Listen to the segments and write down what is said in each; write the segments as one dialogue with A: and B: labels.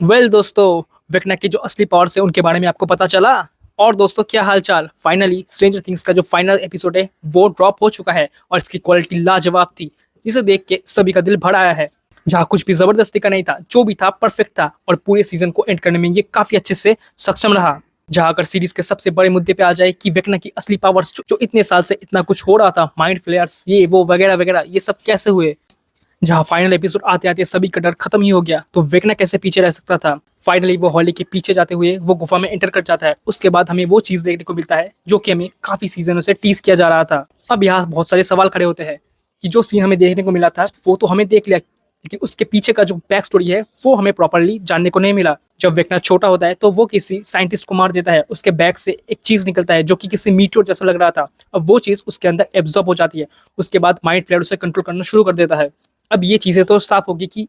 A: दोस्तों, वेकना के जो असली पावर्स है उनके बारे में आपको पता चला। और दोस्तों, क्या हालचाल। फाइनली स्ट्रेंजर थिंग्स का जो फाइनल एपिसोड है वो ड्रॉप हो चुका है और इसकी क्वालिटी लाजवाब थी, जिसे देख के सभी का दिल भर आया है। जहाँ कुछ भी जबरदस्ती का नहीं था, जो भी था परफेक्ट था और पूरे सीजन को एंड करने में ये काफी अच्छे से सक्षम रहा। जहाँ अगर सीरीज के सबसे बड़े मुद्दे पे आ जाए कि वेकना की असली पावर्स जो इतने साल से इतना कुछ हो रहा था, माइंड फ्लेयर्स ये वो वगैरह वगैरह, ये सब कैसे हुए। जहाँ फाइनल एपिसोड आते आते सभी का डर खत्म ही हो गया, तो वेकना कैसे पीछे रह सकता था। फाइनली वो हॉली के पीछे जाते हुए वो गुफा में एंटर कर जाता है। उसके बाद हमें वो चीज देखने को मिलता है जो कि हमें काफी सीजनों से टीज किया जा रहा था। अब यहाँ बहुत सारे सवाल खड़े होते हैं कि जो सीन हमें देखने को मिला था वो तो हमें देख लिया, लेकिन उसके पीछे का जो बैक स्टोरी है वो हमें प्रॉपरली जानने को नहीं मिला। जब वेकना छोटा होता है तो वो किसी साइंटिस्ट को मार देता है। उसके बैग से एक चीज निकलता है जो कि किसी मीटियोर जैसा लग रहा था। अब वो चीज उसके अंदर एब्जॉर्ब हो जाती है। उसके बाद माइंड फ्लेयर उसे कंट्रोल करना शुरू कर देता है। अब ये चीजें तो साफ होगी कि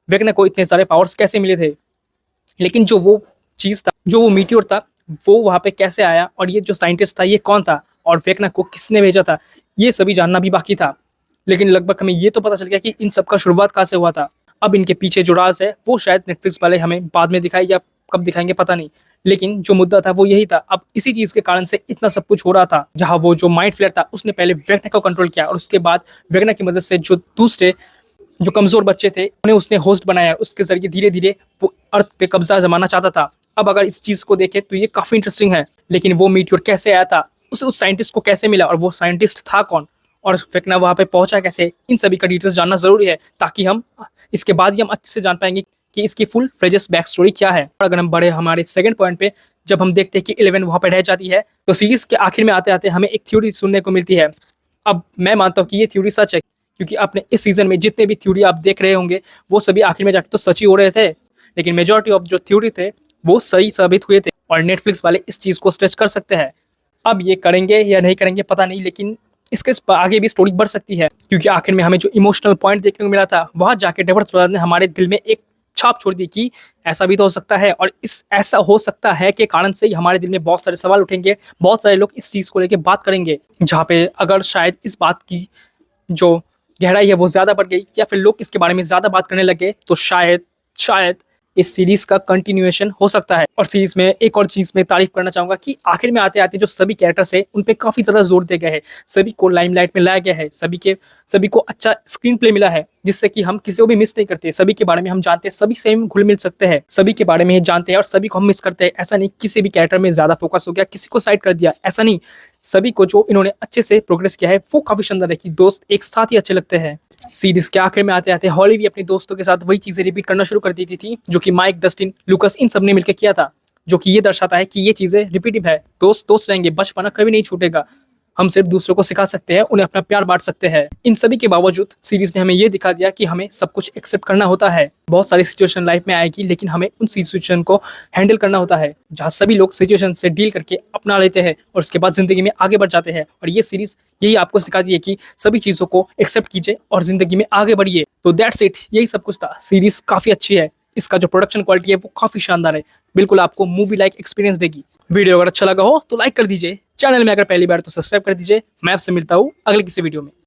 A: वेगना को इतने सारे पावर्स कैसे मिले थे, लेकिन जो वो चीज था, जो वो मीटियोर था, वो वहां पे कैसे आया और ये जो साइंटिस्ट था ये कौन था और वेगना को किसने भेजा था, ये सभी जानना भी बाकी था। लेकिन लगभग हमें ये तो पता चल गया कि इन सब का शुरुआत कहाँ से हुआ था। अब इनके पीछे जो राज है वो शायद नेटफ्लिक्स वाले हमें बाद में दिखाए या कब दिखाएंगे पता नहीं, लेकिन जो मुद्दा था वो यही था। अब इसी चीज के कारण से इतना सब कुछ हो रहा था, जहां वो जो माइंड फ्लेयर था उसने पहले वेगना को कंट्रोल किया और उसके बाद वेगना की मदद से जो दूसरे जो कमजोर बच्चे थे उन्हें उसने होस्ट बनाया। उसके जरिए धीरे धीरे वो अर्थ पे कब्जा जमाना चाहता था। अब अगर इस चीज को देखें तो ये काफी इंटरेस्टिंग है। लेकिन वो मीटियोर कैसे आया था, उसे उस साइंटिस्ट को कैसे मिला और वो साइंटिस्ट था कौन और फेंकना वहां पे पहुंचा कैसे, इन सभी का डिटेल्स जानना जरूरी है, ताकि हम इसके बाद ही हम अच्छे से जान पाएंगे कि इसकी फुल फ्रेजेस बैक स्टोरी क्या है। और अगर हम बड़े हमारे सेकंड पॉइंट पे, जब हम देखते हैं कि 11 वहां पे रह जाती है, तो सीरीज के आखिर में आते आते हमें एक थ्योरी सुनने को मिलती है। अब मैं मानता हूँ कि ये थ्योरी सच है, क्योंकि आपने इस सीजन में जितने भी थ्योरी आप देख रहे होंगे वो सभी आखिर में जाके तो सच ही हो रहे थे, लेकिन मेजोरिटी ऑफ जो थ्योरी थे वो सही साबित हुए थे और नेटफ्लिक्स वाले इस चीज को स्ट्रेच कर सकते हैं। अब ये करेंगे या नहीं करेंगे पता नहीं, लेकिन इसके आगे भी स्टोरी बढ़ सकती है, क्योंकि आखिर में हमें जो इमोशनल पॉइंट देखने को मिला था वहां जाके डेवर ने हमारे दिल में एक छाप छोड़ दी कि ऐसा भी तो हो सकता है और इस ऐसा हो सकता है के कारण से ही हमारे दिल में बहुत सारे सवाल उठेंगे। बहुत सारे लोग इस चीज को लेके बात करेंगे, जहाँ पे अगर शायद इस बात की जो गहराई है वो ज्यादा बढ़ गई या फिर लोग इसके बारे में ज्यादा बात करने लगे, तो शायद शायद इस सीरीज का कंटिन्यूएशन हो सकता है। और सीरीज में एक और चीज में तारीफ करना चाहूंगा कि आखिर में आते आते जो सभी कैरेक्टर्स है उन पे काफी ज्यादा जोर दिया गया है। सभी को लाइमलाइट में लाया गया है, सभी को अच्छा स्क्रीन प्ले मिला है, जिससे कि हम किसी को भी मिस नहीं करते। सभी के बारे में हम जानते हैं, सभी सेम घुल मिल सकते हैं, सभी के बारे में जानते हैं और सभी को हम मिस करते हैं। ऐसा नहीं किसी भी कैरेक्टर में ज्यादा फोकस हो गया, किसी को साइड कर दिया, ऐसा नहीं। सभी को जो इन्होंने अच्छे से प्रोग्रेस किया है वो काफी शानदार है कि दोस्त एक साथ ही अच्छे लगते हैं। सीरीज के आखिर में आते आते हॉली भी अपने दोस्तों के साथ वही चीजें रिपीट करना शुरू कर देती थी जो कि माइक, डस्टिन, लुकस इन सब ने मिलकर किया था, जो कि ये दर्शाता है कि ये चीजें रिपीटिव है। दोस्त दोस्त रहेंगे, बचपना कभी नहीं छूटेगा। हम सिर्फ दूसरों को सिखा सकते हैं, उन्हें अपना प्यार बांट सकते हैं। इन सभी के बावजूद सीरीज ने हमें ये दिखा दिया कि हमें सब कुछ एक्सेप्ट करना होता है। बहुत सारी सिचुएशन लाइफ में आएगी, लेकिन हमें उन सिचुएशन को हैंडल करना होता है, जहाँ सभी लोग सिचुएशन से डील करके अपना लेते हैं और उसके बाद जिंदगी में आगे बढ़ जाते हैं। और ये सीरीज यही आपको सिखाती है कि सभी चीजों को एक्सेप्ट कीजिए और जिंदगी में आगे बढ़िए। तो दैट्स इट, यही सब कुछ था। सीरीज काफी अच्छी है, इसका जो प्रोडक्शन क्वालिटी है वो काफी शानदार है, बिल्कुल आपको मूवी लाइक एक्सपीरियंस देगी। वीडियो अगर अच्छा लगा हो तो लाइक कर दीजिए, चैनल में अगर पहली बार तो सब्सक्राइब कर दीजिए। मैं आपसे मिलता हूँ अगले किसी वीडियो में।